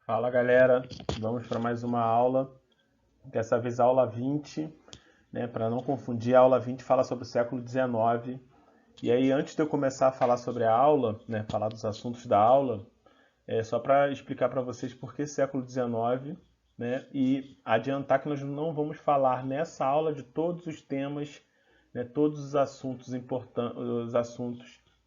Fala galera, vamos para mais uma aula, dessa vez a aula 20, né? Para não confundir, a aula 20 fala sobre o século XIX. E aí, antes de eu começar a falar sobre a aula, né, falar dos assuntos da aula, é só para explicar para vocês por que século XIX, né, e adiantar que nós não vamos falar nessa aula de todos os temas, né, todos os assuntos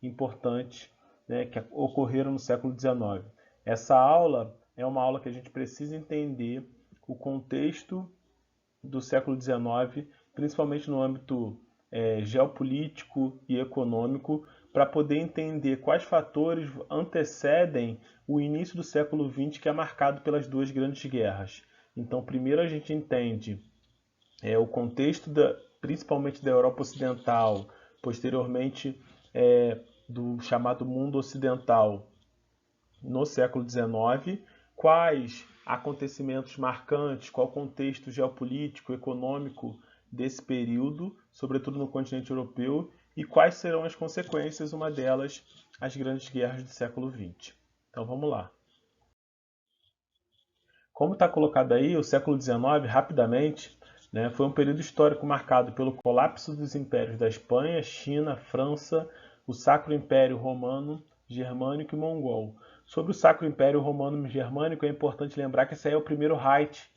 importantes, né, que ocorreram no século XIX. Essa aula é uma aula que a gente precisa entender o contexto do século XIX, principalmente no âmbito geopolítico e econômico, para poder entender quais fatores antecedem o início do século XX, que é marcado pelas duas grandes guerras. Então, primeiro a gente entende o contexto principalmente da Europa Ocidental, posteriormente do chamado mundo ocidental no século XIX, quais acontecimentos marcantes, qual o contexto geopolítico, econômico desse período, sobretudo no continente europeu, e quais serão as consequências, uma delas, as grandes guerras do século XX. Então vamos lá. Como está colocado aí, o século XIX, rapidamente, né, foi um período histórico marcado pelo colapso dos impérios da Espanha, China, França, o Sacro Império Romano, Germânico e Mongol. Sobre o Sacro Império Romano e Germânico, é importante lembrar que esse aí é o primeiro Reich,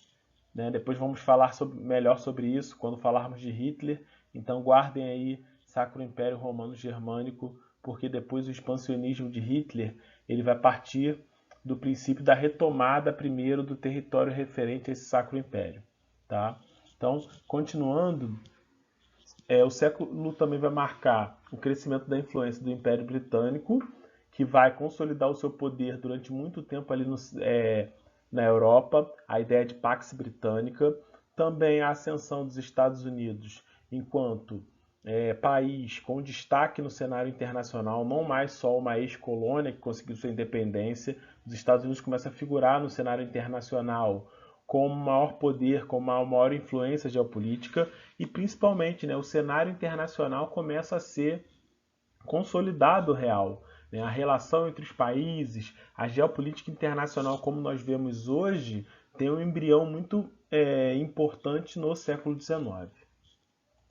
né? Depois vamos falar melhor sobre isso quando falarmos de Hitler. Então guardem aí Sacro Império Romano Germânico, porque depois o expansionismo de Hitler ele vai partir do princípio da retomada primeiro do território referente a esse Sacro Império. Tá? Então, continuando, o século também vai marcar o crescimento da influência do Império Britânico, que vai consolidar o seu poder durante muito tempo ali na Europa, a ideia de Pax Britânica, também a ascensão dos Estados Unidos enquanto país com destaque no cenário internacional, não mais só uma ex-colônia que conseguiu sua independência. Os Estados Unidos começam a figurar no cenário internacional com maior poder, com uma maior influência geopolítica e principalmente, né, o cenário internacional começa a ser consolidado real. Né? A relação entre os países, a geopolítica internacional como nós vemos hoje, tem um embrião muito importante no século XIX.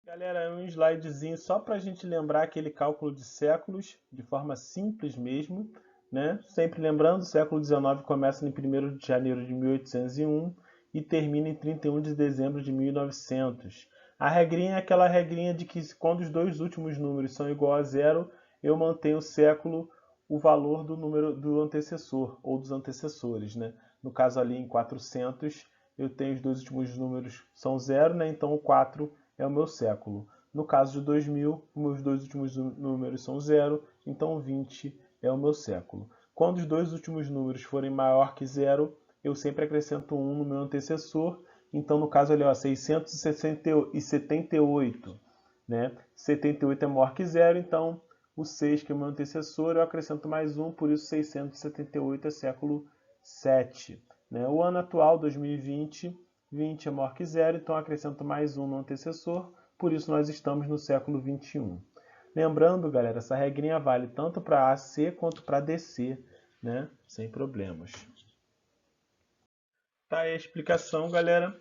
Galera, é um slidezinho só para a gente lembrar aquele cálculo de séculos, de forma simples mesmo. Né? Sempre lembrando, o século XIX começa em 1º de janeiro de 1801 e termina em 31 de dezembro de 1900. A regrinha é aquela regrinha de que quando os dois últimos números são igual a zero, eu mantenho o século o valor do número do antecessor ou dos antecessores. Né? No caso ali em 400, eu tenho os dois últimos números são zero, né? Então o 4 é o meu século. No caso de 2000, meus dois últimos números são zero, então 20 é o meu século. Quando os dois últimos números forem maior que zero, eu sempre acrescento 1 no meu antecessor. Então, no caso ali, ó, 678, né? 78 é maior que zero, então o 6, que é o meu antecessor, eu acrescento mais 1, por isso 678 é século 7. Né? O ano atual, 2020, 20 é maior que zero, então acrescento mais 1 no antecessor, por isso nós estamos no século 21. Lembrando, galera, essa regrinha vale tanto para AC quanto para DC, né? Sem problemas. Tá aí a explicação, galera.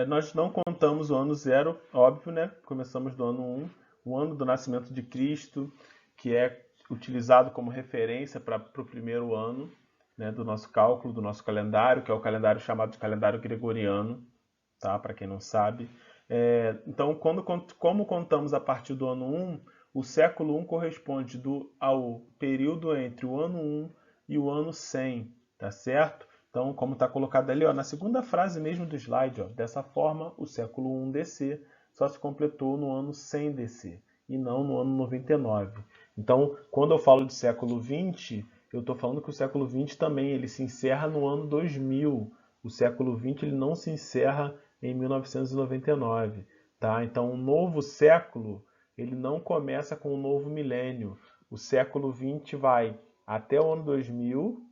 Nós não contamos o ano zero, óbvio, né? Começamos do ano 1, o ano do nascimento de Cristo, que é utilizado como referência para o primeiro ano, né, do nosso cálculo, do nosso calendário, que é o calendário chamado de calendário gregoriano, tá? Para quem não sabe. Então, como contamos a partir do ano 1, o século 1 corresponde ao período entre o ano 1 e o ano 100, tá certo? Então, como está colocado ali, ó, na segunda frase mesmo do slide, ó, dessa forma, o século 1 DC só se completou no ano 100 DC e não no ano 99. Então, quando eu falo de século 20, eu estou falando que o século 20 também ele se encerra no ano 2000. O século 20 ele não se encerra em 1999. Tá? Então, o novo século ele não começa com o novo milênio. O século 20 vai até o ano 2000,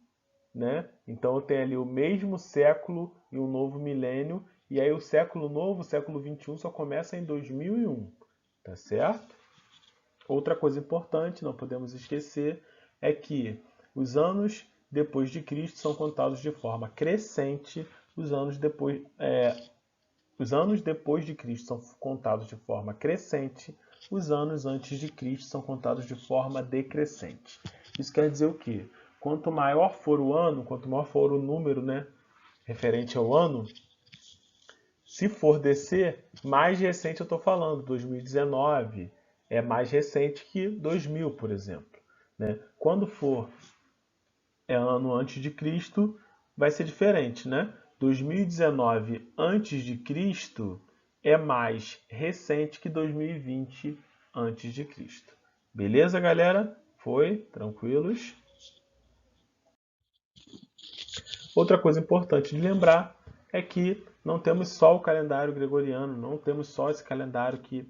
né? Então eu tenho ali o mesmo século e um novo milênio, e aí o século novo, o século 21, só começa em 2001, tá certo? Outra coisa importante, não podemos esquecer, é que os anos depois de Cristo são contados de forma crescente, os anos depois de Cristo são contados de forma crescente, os anos antes de Cristo são contados de forma decrescente. Isso quer dizer o quê? Quanto maior for o ano, quanto maior for o número, né, referente ao ano, se for descer, mais recente eu estou falando, 2019 é mais recente que 2000, por exemplo, né? Quando for ano antes de Cristo, vai ser diferente, né? 2019 antes de Cristo é mais recente que 2020 antes de Cristo. Beleza, galera? Foi? Tranquilos? Outra coisa importante de lembrar é que não temos só o calendário gregoriano, não temos só esse calendário que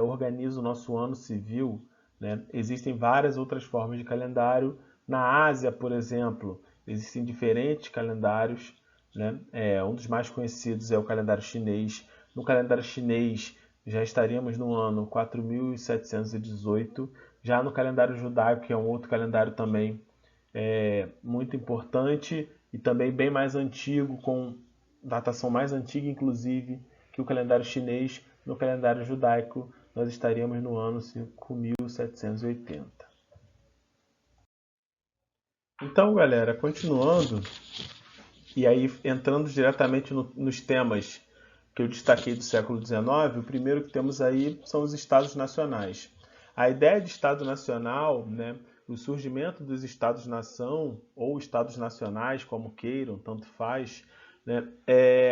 organiza o nosso ano civil, né? Existem várias outras formas de calendário. Na Ásia, por exemplo, existem diferentes calendários, né? Um dos mais conhecidos é o calendário chinês. No calendário chinês já estaríamos no ano 4718. Já no calendário judaico, que é um outro calendário também muito importante e também bem mais antigo, com datação mais antiga, inclusive, que o calendário chinês. No calendário judaico, nós estaríamos no ano 5780. Então, galera, continuando, e aí entrando diretamente nos temas que eu destaquei do século XIX, o primeiro que temos aí são os Estados Nacionais. A ideia de Estado Nacional, né, o surgimento dos Estados-nação, ou Estados Nacionais, como queiram, tanto faz, né,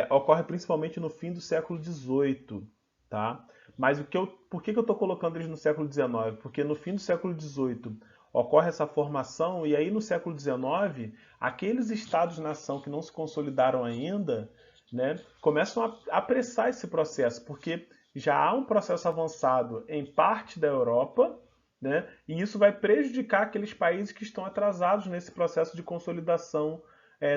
ocorre principalmente no fim do século XVIII. Tá? Mas por que eu estou colocando eles no século XIX? Porque no fim do século XVIII ocorre essa formação, e aí no século XIX, aqueles Estados-nação que não se consolidaram ainda, né, começam a apressar esse processo, porque já há um processo avançado em parte da Europa, né, e isso vai prejudicar aqueles países que estão atrasados nesse processo de consolidação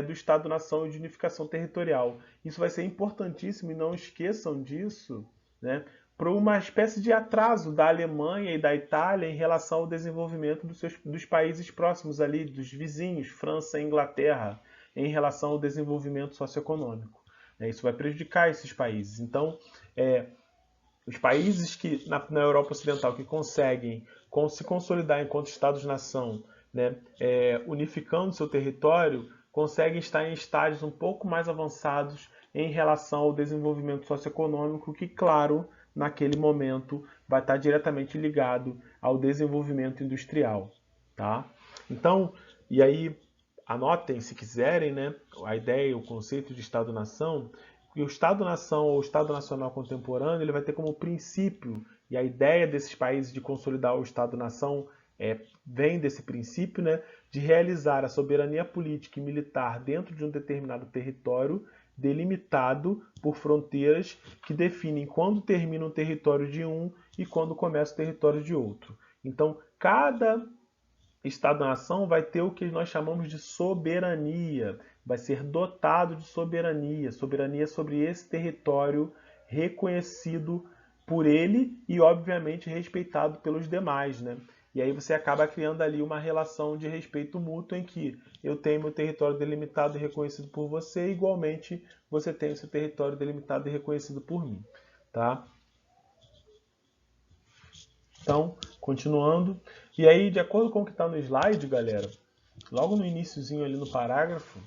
do Estado-nação e de unificação territorial. Isso vai ser importantíssimo e não esqueçam disso, né, para uma espécie de atraso da Alemanha e da Itália em relação ao desenvolvimento dos países próximos ali, dos vizinhos, França e Inglaterra, em relação ao desenvolvimento socioeconômico. Isso vai prejudicar esses países. Então, os países que na Europa Ocidental que conseguem se consolidar enquanto Estados-nação, né, unificando seu território, conseguem estar em estágios um pouco mais avançados em relação ao desenvolvimento socioeconômico, que, claro, naquele momento vai estar diretamente ligado ao desenvolvimento industrial. Tá? Então, e aí, anotem se quiserem, né, a ideia, o conceito de Estado-nação. E o Estado-nação ou o Estado Nacional contemporâneo, ele vai ter como princípio, e a ideia desses países de consolidar o Estado-nação vem desse princípio, né, de realizar a soberania política e militar dentro de um determinado território, delimitado por fronteiras que definem quando termina o território de um e quando começa o território de outro. Então, cada Estado-nação vai ter o que nós chamamos de soberania, vai ser dotado de soberania, soberania sobre esse território reconhecido por ele e, obviamente, respeitado pelos demais, né? E aí você acaba criando ali uma relação de respeito mútuo em que eu tenho meu território delimitado e reconhecido por você, e igualmente você tem o seu território delimitado e reconhecido por mim, tá? Então, continuando. E aí, de acordo com o que está no slide, galera, logo no iniciozinho ali no parágrafo,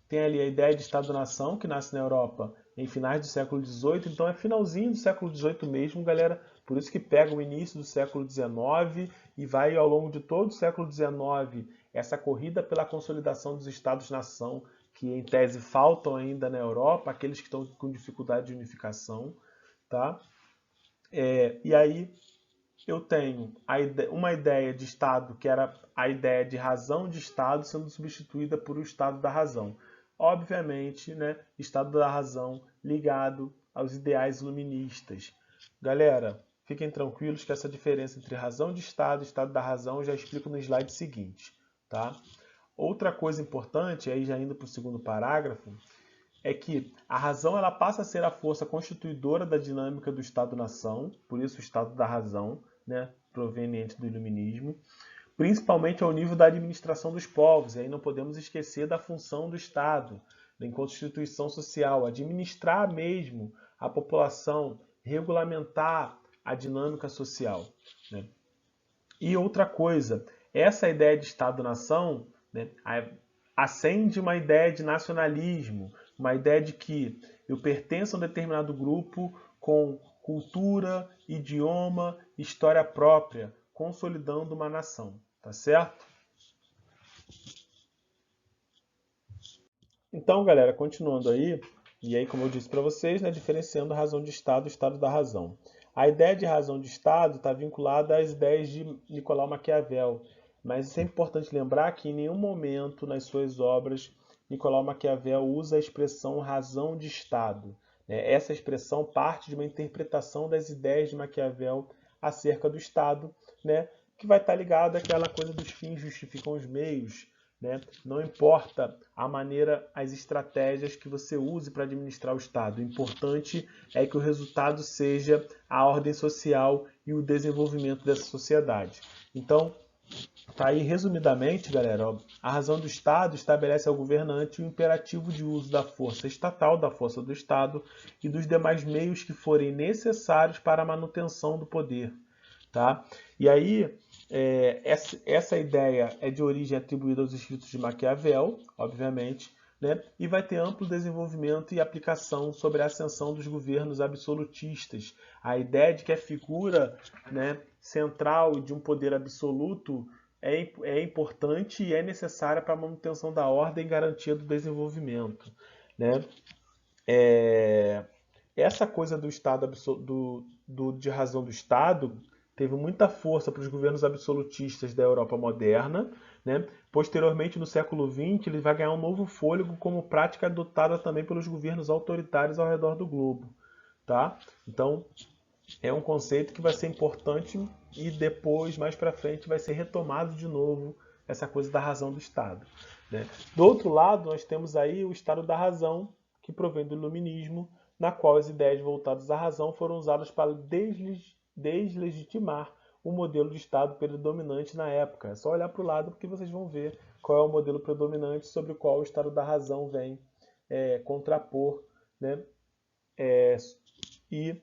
tem ali a ideia de Estado-nação, que nasce na Europa em finais do século XVIII, então é finalzinho do século XVIII mesmo, galera, por isso que pega o início do século XIX e vai ao longo de todo o século XIX essa corrida pela consolidação dos Estados-nação, que em tese faltam ainda na Europa, aqueles que estão com dificuldade de unificação, tá? E aí eu tenho uma ideia de Estado que era a ideia de razão de Estado sendo substituída por o Estado da razão. Obviamente, né, Estado da razão ligado aos ideais iluministas. Galera, fiquem tranquilos que essa diferença entre razão de Estado e Estado da razão eu já explico no slide seguinte. Tá? Outra coisa importante, aí já indo para o segundo parágrafo, é que a razão ela passa a ser a força constituidora da dinâmica do Estado-nação, por isso o Estado da razão, né, proveniente do iluminismo. principalmente ao nível da administração dos povos. E aí não podemos esquecer da função do Estado, enquanto instituição social, administrar mesmo a população, regulamentar a dinâmica social, né? E outra coisa, essa ideia de Estado-nação, né, acende uma ideia de nacionalismo, uma ideia de que eu pertenço a um determinado grupo com cultura, idioma, história própria, consolidando uma nação, tá certo? Então, galera, continuando aí, e aí, como eu disse para vocês, né, diferenciando a razão de Estado e o Estado da razão. A ideia de razão de Estado está vinculada às ideias de Nicolau Maquiavel, mas é importante lembrar que em nenhum momento nas suas obras Nicolau Maquiavel usa a expressão razão de Estado. Essa expressão parte de uma interpretação das ideias de Maquiavel acerca do Estado, né, que vai estar ligada àquela coisa dos fins justificam os meios, né? Não importa a maneira, as estratégias que você use para administrar o Estado. O importante é que o resultado seja a ordem social e o desenvolvimento dessa sociedade. Então, tá aí resumidamente, galera, ó, a razão do Estado estabelece ao governante o imperativo de uso da força estatal, da força do Estado e dos demais meios que forem necessários para a manutenção do poder. Tá? E aí, essa ideia é de origem atribuída aos escritos de Maquiavel, obviamente, né? E vai ter amplo desenvolvimento e aplicação sobre a ascensão dos governos absolutistas. A ideia de que a figura, né, central de um poder absoluto é importante e é necessária para a manutenção da ordem e garantia do desenvolvimento, né? Essa coisa do Estado de razão do Estado teve muita força para os governos absolutistas da Europa moderna, né? Posteriormente, no século XX, ele vai ganhar um novo fôlego como prática adotada também pelos governos autoritários ao redor do globo. Tá? Então, é um conceito que vai ser importante e depois, mais para frente, vai ser retomado de novo essa coisa da razão do Estado. Né? Do outro lado, nós temos aí o Estado da razão, que provém do iluminismo, na qual as ideias voltadas à razão foram usadas para deslegitimar o modelo de Estado predominante na época. É só olhar para o lado porque vocês vão ver qual é o modelo predominante sobre o qual o Estado da razão vem contrapor, né, e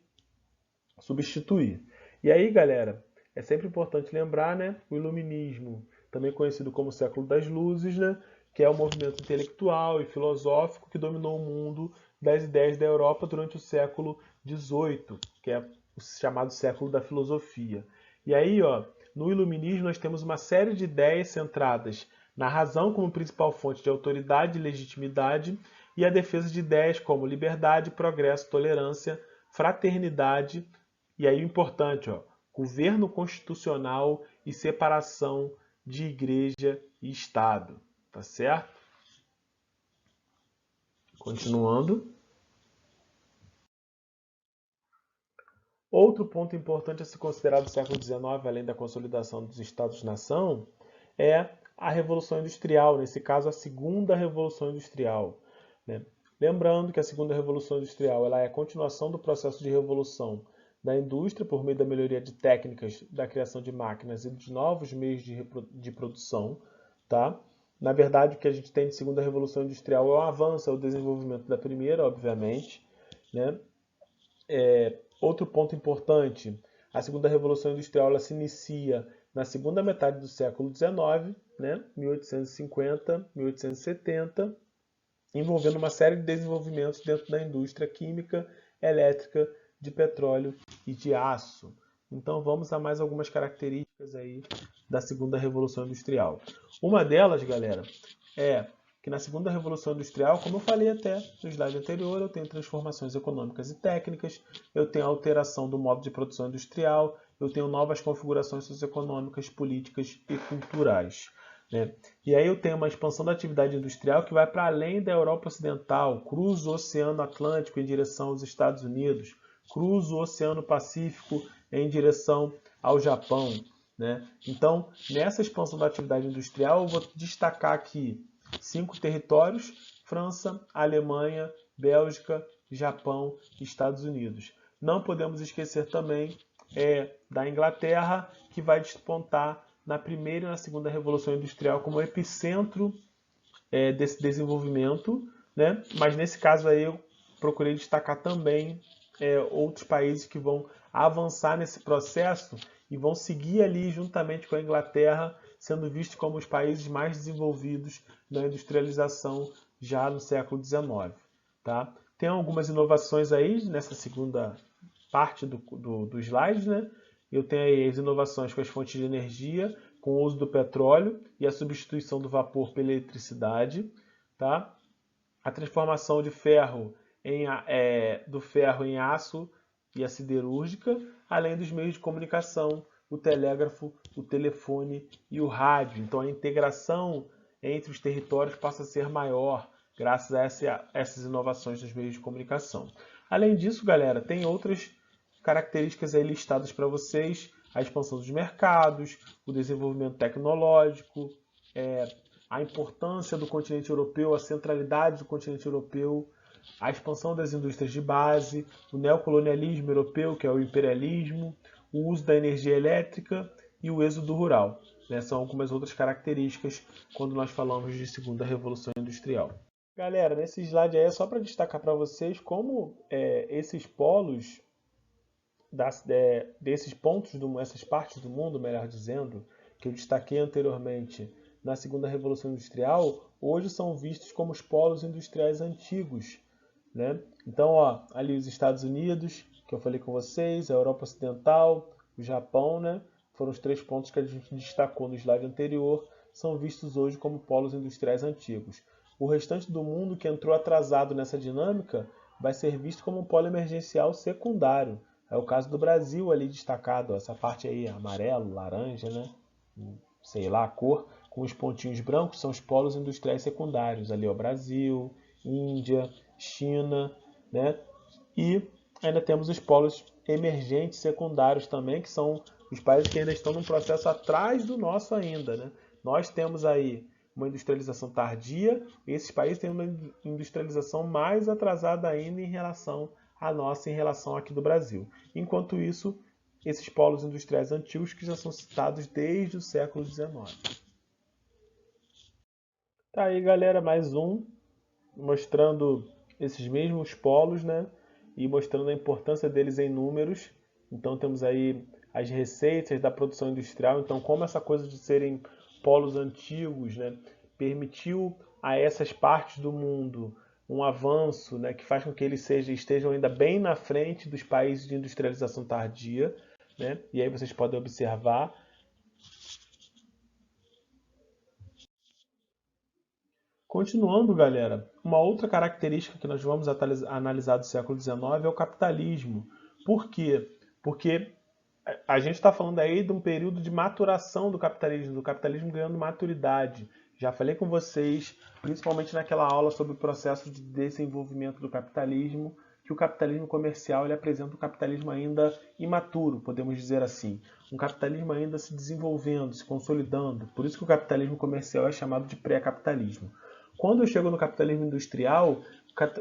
substituir. E aí, galera, é sempre importante lembrar, né, o iluminismo, também conhecido como século das luzes, né, que é o movimento intelectual e filosófico que dominou o mundo das ideias da Europa durante o século XVIII, que é o chamado século da filosofia. E aí, ó, no iluminismo nós temos uma série de ideias centradas na razão como principal fonte de autoridade e legitimidade e a defesa de ideias como liberdade, progresso, tolerância, fraternidade e aí o importante, ó, governo constitucional e separação de igreja e Estado. Tá certo? Continuando. Outro ponto importante a se considerar do século XIX, além da consolidação dos Estados-nação, é a Revolução Industrial, nesse caso a Segunda Revolução Industrial. Né? Lembrando que a Segunda Revolução Industrial ela é a continuação do processo de revolução da indústria por meio da melhoria de técnicas, da criação de máquinas e de novos meios de produção. Tá? Na verdade, o que a gente tem de Segunda Revolução Industrial é um avanço, é o desenvolvimento da primeira, obviamente. Né? Outro ponto importante, a segunda revolução industrial ela se inicia na segunda metade do século XIX, né, 1850, 1870, envolvendo uma série de desenvolvimentos dentro da indústria química, elétrica, de petróleo e de aço. Então vamos a mais algumas características aí da segunda revolução industrial. Uma delas, galera, é que na segunda revolução industrial, como eu falei até no slide anterior, eu tenho transformações econômicas e técnicas, eu tenho alteração do modo de produção industrial, eu tenho novas configurações socioeconômicas, políticas e culturais. Né? E aí eu tenho uma expansão da atividade industrial que vai para além da Europa Ocidental, cruza o Oceano Atlântico em direção aos Estados Unidos, cruza o Oceano Pacífico em direção ao Japão. Né? Então, nessa expansão da atividade industrial, eu vou destacar aqui 5 territórios: França, Alemanha, Bélgica, Japão e Estados Unidos. Não podemos esquecer também da Inglaterra, que vai despontar na primeira e na segunda Revolução Industrial como epicentro desse desenvolvimento, né? Mas nesse caso aí eu procurei destacar também outros países que vão avançar nesse processo e vão seguir ali juntamente com a Inglaterra, sendo vistos como os países mais desenvolvidos na industrialização já no século XIX. Tá? Tem algumas inovações aí nessa segunda parte do slide, né? Eu tenho aí as inovações com as fontes de energia, com o uso do petróleo e a substituição do vapor pela eletricidade, tá? A transformação de ferro do ferro em aço e a siderúrgica, além dos meios de comunicação, o telégrafo, o telefone e o rádio. Então a integração entre os territórios passa a ser maior, graças a essas inovações dos meios de comunicação. Além disso, galera, tem outras características aí listadas para vocês: a expansão dos mercados, o desenvolvimento tecnológico, a importância do continente europeu, a centralidade do continente europeu, a expansão das indústrias de base, o neocolonialismo europeu, que é o imperialismo, o uso da energia elétrica e o êxodo rural. São algumas outras características quando nós falamos de segunda revolução industrial. Galera, nesse slide aí é só para destacar para vocês como esses polos, desses pontos, essas partes do mundo, melhor dizendo, que eu destaquei anteriormente na segunda revolução industrial, hoje são vistos como os polos industriais antigos, né? Então, ali os Estados Unidos, que eu falei com vocês, a Europa Ocidental, o Japão, né? Foram os 3 pontos que a gente destacou no slide anterior, são vistos hoje como polos industriais antigos. O restante do mundo que entrou atrasado nessa dinâmica vai ser visto como um polo emergencial secundário. É o caso do Brasil ali destacado, essa parte aí, amarelo, laranja, né? Sei lá a cor, com os pontinhos brancos, são os polos industriais secundários. Ali o Brasil, Índia, China, né? E ainda temos os polos emergentes secundários também, que são os países que ainda estão num processo atrás do nosso ainda, né? Nós temos aí uma industrialização tardia, e esses países têm uma industrialização mais atrasada ainda em relação à nossa, em relação aqui do Brasil. Enquanto isso, esses polos industriais antigos que já são citados desde o século XIX. Tá aí, galera, mais um, mostrando esses mesmos polos, né? E mostrando a importância deles em números. Então temos aí as receitas da produção industrial. Então, como essa coisa de serem polos antigos, né, permitiu a essas partes do mundo um avanço, né, que faz com que eles estejam ainda bem na frente dos países de industrialização tardia, né? E aí vocês podem observar. Continuando, galera, uma outra característica que nós vamos analisar do século XIX é o capitalismo. Por quê? Porque a gente está falando aí de um período de maturação do capitalismo ganhando maturidade. Já falei com vocês, principalmente naquela aula sobre o processo de desenvolvimento do capitalismo, que o capitalismo comercial ele apresenta um capitalismo ainda imaturo, podemos dizer assim. Um capitalismo ainda se desenvolvendo, se consolidando. Por isso que o capitalismo comercial é chamado de pré-capitalismo. Quando eu chego no capitalismo industrial,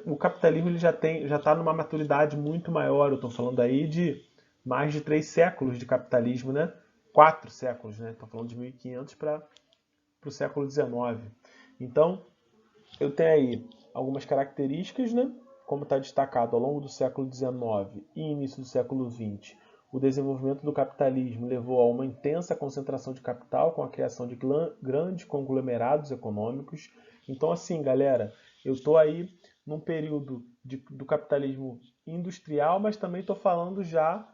o capitalismo ele já está numa maturidade muito maior. Eu estou falando aí de mais de 3 séculos de capitalismo, né? 4 séculos, né? Estou falando de 1500 para o século XIX. Então, eu tenho aí algumas características, né? Como está destacado ao longo do século XIX e início do século XX, o desenvolvimento do capitalismo levou a uma intensa concentração de capital com a criação de grandes conglomerados econômicos. Então, assim, galera, eu estou aí num período do capitalismo industrial, mas também estou falando já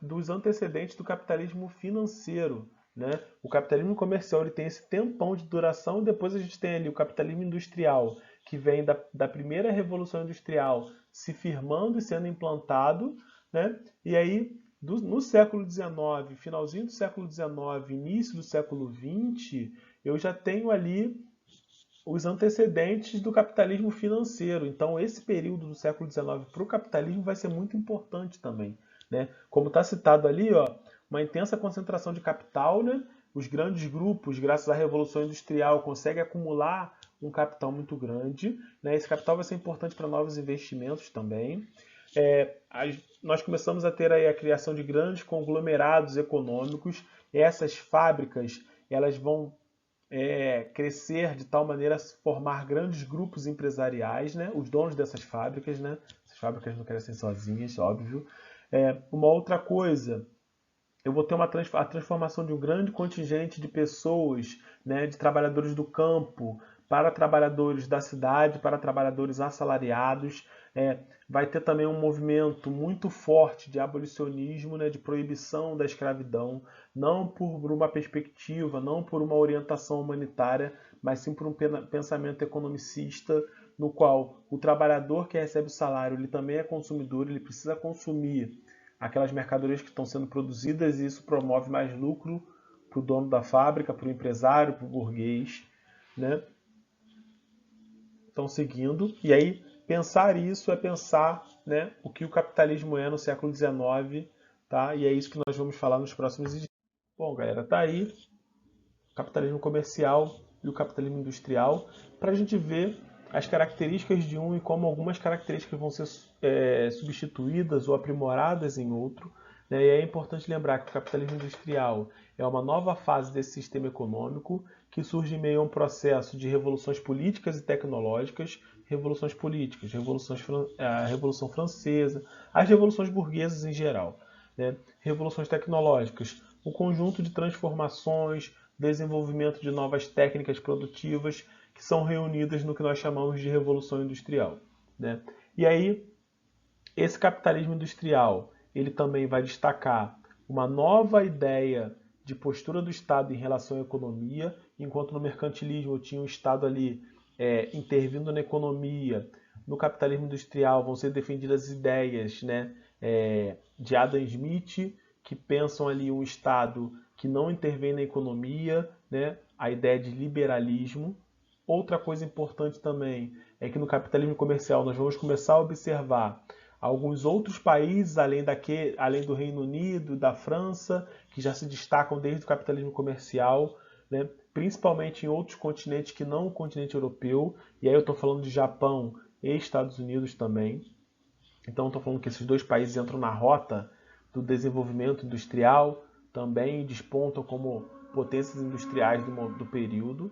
dos antecedentes do capitalismo financeiro, né? O capitalismo comercial ele tem esse tempão de duração e depois a gente tem ali o capitalismo industrial, que vem da primeira revolução industrial se firmando e sendo implantado, né? E aí, no século XIX, finalzinho do século XIX, início do século XX, eu já tenho ali os antecedentes do capitalismo financeiro. Então, esse período do século XIX para o capitalismo vai ser muito importante também, né? Como está citado ali, uma intensa concentração de capital, né? Os grandes grupos, graças à Revolução Industrial, conseguem acumular um capital muito grande, né? Esse capital vai ser importante para novos investimentos também. Nós começamos a ter aí a criação de grandes conglomerados econômicos, essas fábricas elas vão crescer de tal maneira a formar grandes grupos empresariais, né? Os donos dessas fábricas, né? Essas fábricas não crescem sozinhas, óbvio. Uma outra coisa, eu vou ter a transformação de um grande contingente de pessoas, né, de trabalhadores do campo, para trabalhadores da cidade, para trabalhadores assalariados. Vai ter também um movimento muito forte de abolicionismo, né, de proibição da escravidão, não por uma perspectiva, não por uma orientação humanitária, mas sim por um pensamento economicista, no qual o trabalhador que recebe o salário, ele também é consumidor, ele precisa consumir aquelas mercadorias que estão sendo produzidas e isso promove mais lucro para o dono da fábrica, para o empresário, para o burguês, né? Estão seguindo. E aí, pensar isso é pensar, né, o que o capitalismo é no século XIX, tá? E é isso que nós vamos falar nos próximos dias. Bom, galera, tá aí o capitalismo comercial e o capitalismo industrial para a gente ver as características de um e como algumas características vão ser substituídas ou aprimoradas em outro. Né? E é importante lembrar que o capitalismo industrial é uma nova fase desse sistema econômico que surge em meio a um processo de revoluções políticas e tecnológicas, revoluções políticas, a Revolução Francesa, as revoluções burguesas em geral, né? Revoluções tecnológicas, um conjunto de transformações, desenvolvimento de novas técnicas produtivas que são reunidas no que nós chamamos de Revolução Industrial, né? E aí, esse capitalismo industrial, ele também vai destacar uma nova ideia de postura do Estado em relação à economia, enquanto no mercantilismo tinha o Estado ali intervindo na economia. No capitalismo industrial vão ser defendidas ideias, né, de Adam Smith, que pensam ali um Estado que não intervém na economia, né, a ideia de liberalismo. Outra coisa importante também é que no capitalismo comercial nós vamos começar a observar alguns outros países, além do Reino Unido, da França, que já se destacam desde o capitalismo comercial, né? Principalmente em outros continentes que não o continente europeu. E aí eu estou falando de Japão e Estados Unidos também. Então estou falando que esses dois países entram na rota do desenvolvimento industrial, também despontam como potências industriais do período.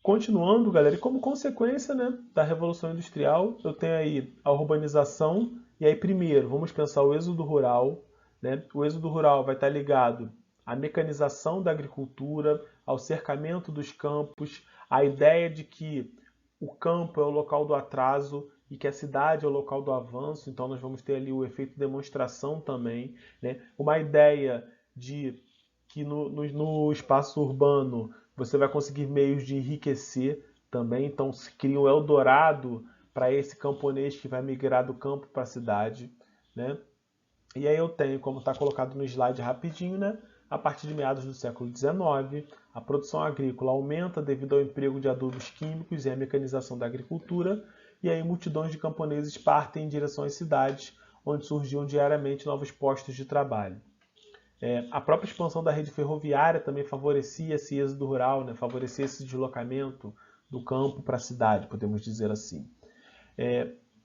Continuando, galera, e como consequência, né, da Revolução Industrial, eu tenho aí a urbanização, e aí primeiro vamos pensar o êxodo rural, né? O êxodo rural vai estar ligado à mecanização da agricultura, ao cercamento dos campos, à ideia de que o campo é o local do atraso e que a cidade é o local do avanço, então nós vamos ter ali o efeito demonstração também, né? Uma ideia de que no espaço urbano você vai conseguir meios de enriquecer também, então se cria um Eldorado para esse camponês que vai migrar do campo para a cidade, né? E aí eu tenho, como está colocado no slide rapidinho, né? A partir de meados do século XIX, a produção agrícola aumenta devido ao emprego de adubos químicos e à mecanização da agricultura, e aí multidões de camponeses partem em direção às cidades, onde surgiam diariamente novos postos de trabalho. A própria expansão da rede ferroviária também favorecia esse êxodo rural, né? Favorecia esse deslocamento do campo para a cidade, podemos dizer assim.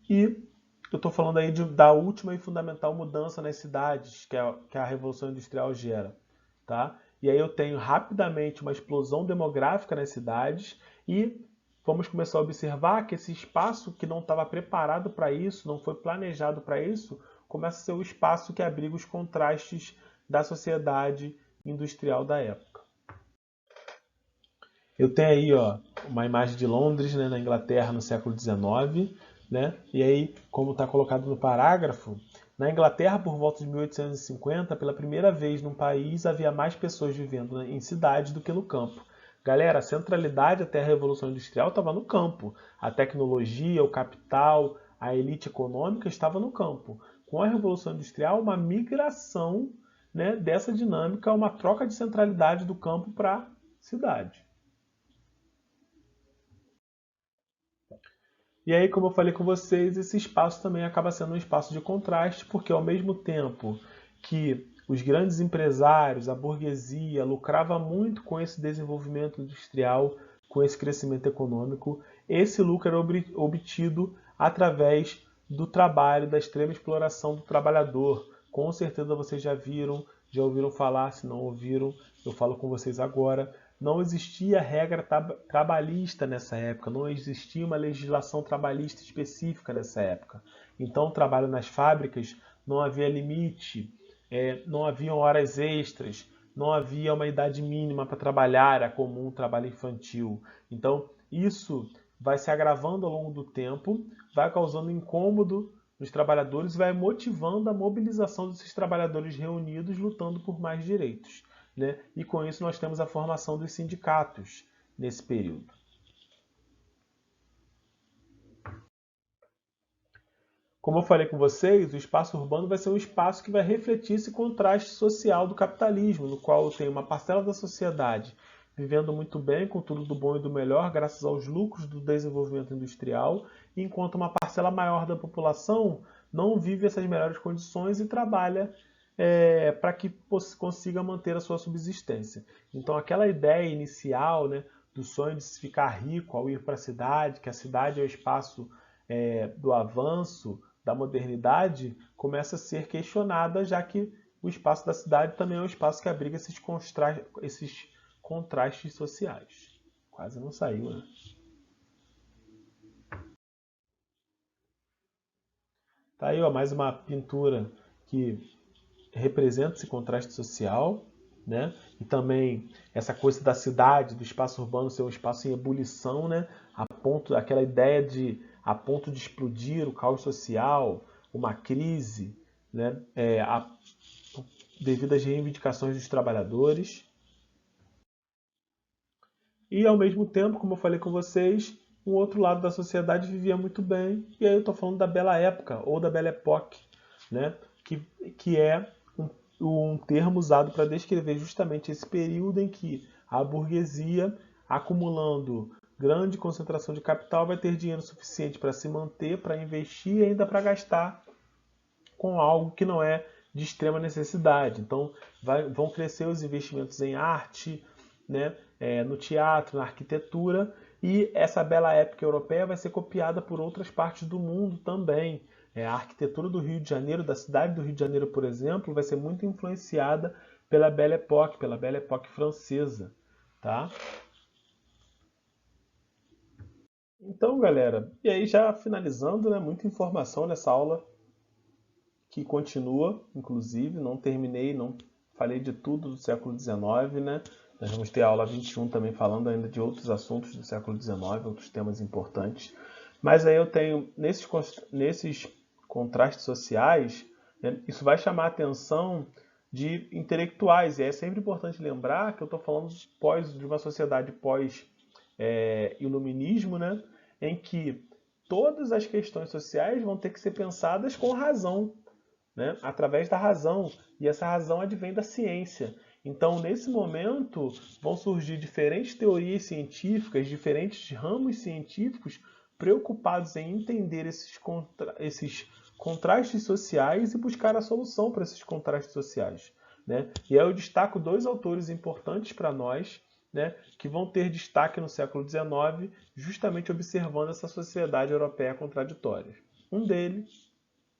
E eu estou falando aí da última e fundamental mudança nas cidades que a Revolução Industrial gera. Tá? E aí eu tenho rapidamente uma explosão demográfica nas cidades e vamos começar a observar que esse espaço que não estava preparado para isso, não foi planejado para isso, começa a ser o espaço que abriga os contrastes da sociedade industrial da época. Eu tenho aí uma imagem de Londres, né, na Inglaterra, no século XIX. Né? E aí, como está colocado no parágrafo, na Inglaterra, por volta de 1850, pela primeira vez num país, havia mais pessoas vivendo em cidades do que no campo. Galera, a centralidade até a Revolução Industrial estava no campo. A tecnologia, o capital, a elite econômica estava no campo. Com a Revolução Industrial, uma migração, né, dessa dinâmica, uma troca de centralidade do campo para a cidade. E aí, como eu falei com vocês, esse espaço também acaba sendo um espaço de contraste, porque ao mesmo tempo que os grandes empresários, a burguesia, lucrava muito com esse desenvolvimento industrial, com esse crescimento econômico, esse lucro era obtido através do trabalho, da extrema exploração do trabalhador. Com certeza vocês já ouviram falar, se não ouviram, eu falo com vocês agora. Não existia regra trabalhista nessa época, não existia uma legislação trabalhista específica nessa época. Então, o trabalho nas fábricas não havia limite, não havia horas extras, não havia uma idade mínima para trabalhar, era comum o trabalho infantil. Então, isso vai se agravando ao longo do tempo, vai causando incômodo nos trabalhadores e vai motivando a mobilização desses trabalhadores reunidos lutando por mais direitos, né? E com isso nós temos a formação dos sindicatos nesse período. Como eu falei com vocês, o espaço urbano vai ser um espaço que vai refletir esse contraste social do capitalismo, no qual tem uma parcela da sociedade vivendo muito bem, com tudo do bom e do melhor, graças aos lucros do desenvolvimento industrial, enquanto uma parcela maior da população não vive essas melhores condições e trabalha para que consiga manter a sua subsistência. Então, aquela ideia inicial, né, do sonho de se ficar rico ao ir para a cidade, que a cidade é o espaço do avanço, da modernidade, começa a ser questionada, já que o espaço da cidade também é um espaço que abriga esses contrastes sociais. Quase não saiu, né? Tá aí, ó, mais uma pintura que representa esse contraste social, né? E também essa coisa da cidade, do espaço urbano ser um espaço em ebulição, né? Aquela ideia de a ponto de explodir o caos social, uma crise, né? Devido às reivindicações dos trabalhadores. E ao mesmo tempo, como eu falei com vocês, o outro lado da sociedade vivia muito bem. E aí eu estou falando da Bela Época ou da Belle Époque, né? que é um termo usado para descrever justamente esse período em que a burguesia, acumulando grande concentração de capital, vai ter dinheiro suficiente para se manter, para investir e ainda para gastar com algo que não é de extrema necessidade. Então, vão crescer os investimentos em arte, né, no teatro, na arquitetura, e essa bela época europeia vai ser copiada por outras partes do mundo também. A arquitetura do Rio de Janeiro, da cidade do Rio de Janeiro, por exemplo, vai ser muito influenciada pela Belle Époque francesa, tá? Então, galera, e aí já finalizando, né, muita informação nessa aula que continua, inclusive, não terminei, não falei de tudo do século XIX, né? Nós vamos ter a aula 21 também falando ainda de outros assuntos do século XIX, outros temas importantes. Mas aí eu tenho, nesses contrastes sociais, né, isso vai chamar a atenção de intelectuais. E é sempre importante lembrar que eu estou falando de uma sociedade pós-iluminismo, né, em que todas as questões sociais vão ter que ser pensadas com razão, né, através da razão, e essa razão advém da ciência. Então, nesse momento, vão surgir diferentes teorias científicas, diferentes ramos científicos preocupados em entender esses contrastes sociais e buscar a solução para esses contrastes sociais, né? E aí eu destaco dois autores importantes para nós, né, que vão ter destaque no século XIX, justamente observando essa sociedade europeia contraditória. Um deles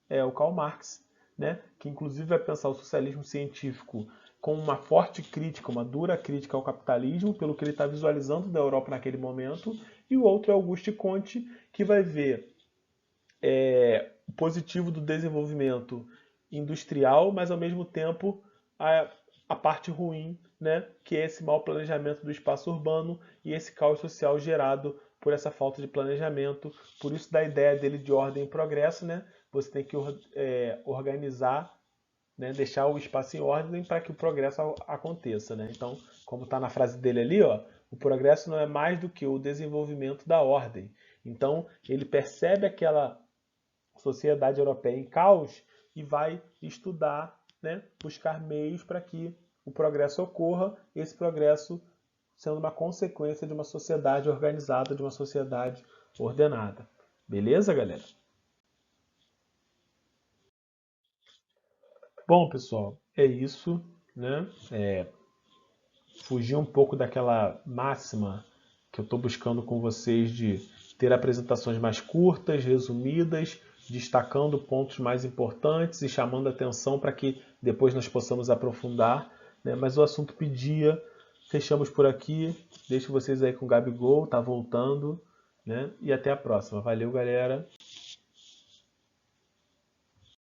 é o Karl Marx, né, que inclusive vai pensar o socialismo científico com uma forte crítica, uma dura crítica ao capitalismo, pelo que ele está visualizando da Europa naquele momento, e o outro é Auguste Comte, que vai ver o positivo do desenvolvimento industrial, mas ao mesmo tempo a parte ruim, né, que é esse mau planejamento do espaço urbano e esse caos social gerado por essa falta de planejamento. Por isso da ideia dele de ordem e progresso, né? Você tem que organizar, né, deixar o espaço em ordem para que o progresso aconteça, né? Então, como está na frase dele ali, ó, o progresso não é mais do que o desenvolvimento da ordem. Então, ele percebe aquela sociedade europeia em caos e vai estudar, né, buscar meios para que o progresso ocorra, esse progresso sendo uma consequência de uma sociedade organizada, de uma sociedade ordenada. Beleza, galera? Bom, pessoal, é isso, né? Fugir um pouco daquela máxima que eu estou buscando com vocês de ter apresentações mais curtas, resumidas, destacando pontos mais importantes e chamando atenção para que depois nós possamos aprofundar, né? Mas o assunto pedia, fechamos por aqui, deixo vocês aí com o Gabigol, tá voltando, né? E até a próxima. Valeu, galera!